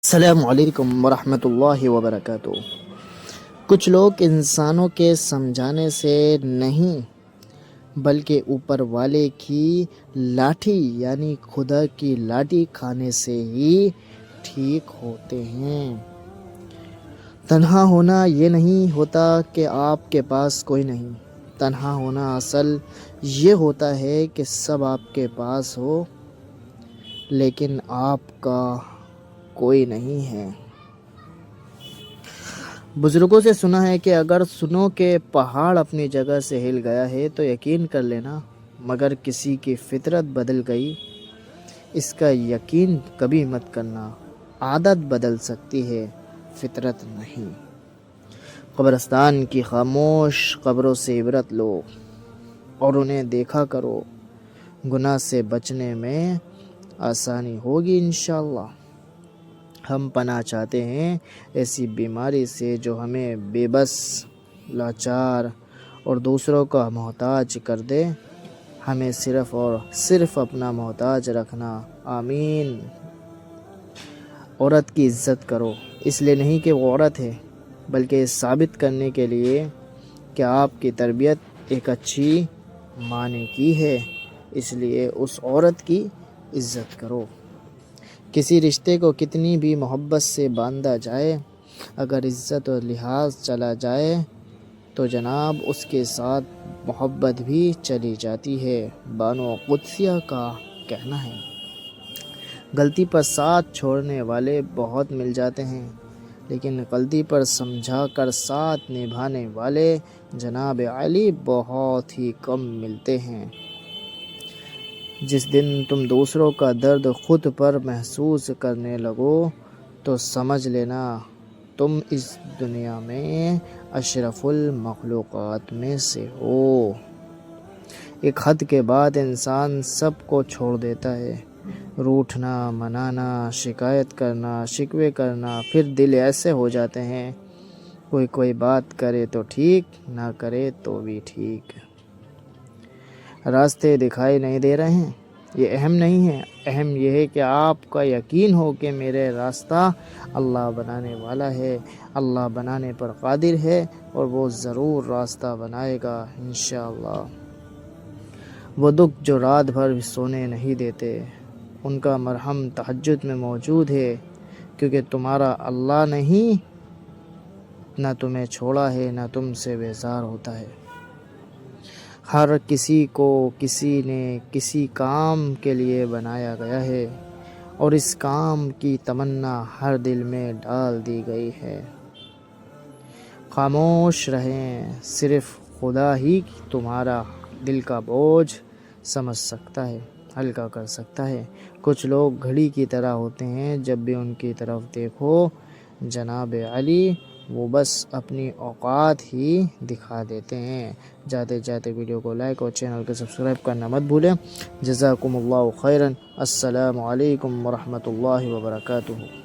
السلام علیکم ورحمۃ اللہ وبرکاتہ۔ کچھ لوگ انسانوں کے سمجھانے سے نہیں بلکہ اوپر والے کی لاٹھی یعنی خدا کی لاٹھی کھانے سے ہی ٹھیک ہوتے ہیں۔ تنہا ہونا یہ نہیں ہوتا کہ آپ کے پاس کوئی نہیں، تنہا ہونا اصل یہ ہوتا ہے کہ سب آپ کے پاس ہو لیکن آپ کا کوئی نہیں ہے۔ بزرگوں سے سنا ہے کہ اگر سنو کہ پہاڑ اپنی جگہ سے ہل گیا ہے تو یقین کر لینا، مگر کسی کی فطرت بدل گئی اس کا یقین کبھی مت کرنا۔ عادت بدل سکتی ہے، فطرت نہیں۔ قبرستان کی خاموش قبروں سے عبرت لو اور انہیں دیکھا کرو، گناہ سے بچنے میں آسانی ہوگی انشاءاللہ۔ ہم پناہ چاہتے ہیں ایسی بیماری سے جو ہمیں بے بس، لاچار اور دوسروں کا محتاج کر دے۔ ہمیں صرف اور صرف اپنا محتاج رکھنا، آمین۔ عورت کی عزت کرو، اس لیے نہیں کہ وہ عورت ہے بلکہ یہ ثابت کرنے کے لیے کہ آپ کی تربیت ایک اچھی ماں نے کی ہے، اس لیے اس عورت کی عزت کرو۔ کسی رشتے کو کتنی بھی محبت سے باندھا جائے، اگر عزت اور لحاظ چلا جائے تو جناب اس کے ساتھ محبت بھی چلی جاتی ہے۔ بانو قدسیہ کا کہنا ہے، غلطی پر ساتھ چھوڑنے والے بہت مل جاتے ہیں لیکن غلطی پر سمجھا کر ساتھ نبھانے والے جناب علی بہت ہی کم ملتے ہیں۔ جس دن تم دوسروں کا درد خود پر محسوس کرنے لگو تو سمجھ لینا تم اس دنیا میں اشرف المخلوقات میں سے ہو۔ ایک حد کے بعد انسان سب کو چھوڑ دیتا ہے، روٹھنا، منانا، شکایت کرنا، شکوے کرنا، پھر دل ایسے ہو جاتے ہیں کوئی بات کرے تو ٹھیک، نہ کرے تو بھی ٹھیک۔ راستے دکھائی نہیں دے رہے ہیں، یہ اہم نہیں ہے، اہم یہ ہے کہ آپ کا یقین ہو کہ میرے راستہ اللہ بنانے والا ہے، اللہ بنانے پر قادر ہے اور وہ ضرور راستہ بنائے گا انشاءاللہ۔ وہ دکھ جو رات بھر سونے نہیں دیتے، ان کا مرہم تہجد میں موجود ہے، کیونکہ تمہارا اللہ نہیں نہ تمہیں چھوڑا ہے نہ تم سے بیزار ہوتا ہے۔ ہر کسی کو کسی نے کسی کام کے لیے بنایا گیا ہے اور اس کام کی تمنا ہر دل میں ڈال دی گئی ہے۔ خاموش رہیں، صرف خدا ہی تمہارا دل کا بوجھ سمجھ سکتا ہے، ہلکا کر سکتا ہے۔ کچھ لوگ گھڑی کی طرح ہوتے ہیں، جب بھی ان کی طرف دیکھو جناب علی وہ بس اپنی اوقات ہی دکھا دیتے ہیں۔ جاتے جاتے ویڈیو کو لائک اور چینل کو سبسکرائب کرنا مت بھولیں۔ جزاکم اللہ خیرا۔ السلام علیکم ورحمۃ اللہ وبرکاتہ۔